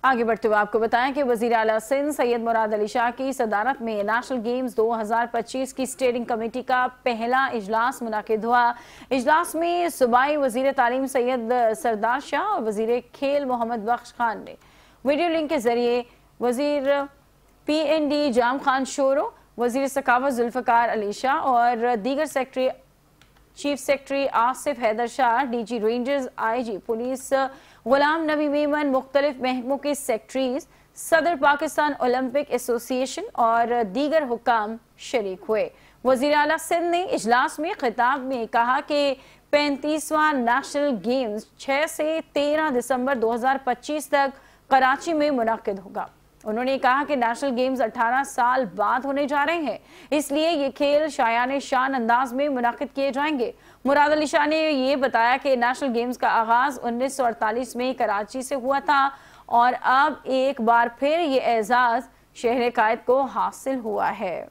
آگے بڑھتے ہوئے آپ کو بتائیں کہ وزیر اعلیٰ سندھ سید مراد علی شاہ کی صدارت میں نیشنل گیمز 2025 کی اسٹیئرنگ کمیٹی کا پہلا اجلاس منعقد ہوا۔ اجلاس میں صوبائی وزیر تعلیم سید سردار شاہ اور وزیر کھیل محمد بخش خان نے ویڈیو لنک کے ذریعے وزیر P N D Jam Khan Shoro, وزیر ثقافت ذوالفقار علی شاہ اور دیگر secretary chief secretary Asif Haider Shah, D G Rangers, I G police Ghulam Nabi Memon, مختلف محکموں کے سیکرٹریز، صدر پاکستان اولمپک ایسوسی ایشن اور دیگر حکام شریک ہوئے۔ وزیر اعلیٰ سندھ نے اجلاس میں خطاب میں کہا کہ 35واں نیشنل گیمز 6 سے 13 دسمبر 2025 تک کراچی میں منعقد ہوگا۔ انہوں نے کہا کہ نیشنل گیمز 18 سال بعد ہونے جا رہے ہیں، اس لیے یہ کھیل شایان شان انداز میں منعقد کیے جائیں گے۔ مراد علی شاہ نے یہ بتایا کہ نیشنل گیمز کا آغاز 1948 میں کراچی سے ہوا تھا اور اب ایک بار پھر یہ اعزاز شہر قائد کو حاصل ہوا ہے۔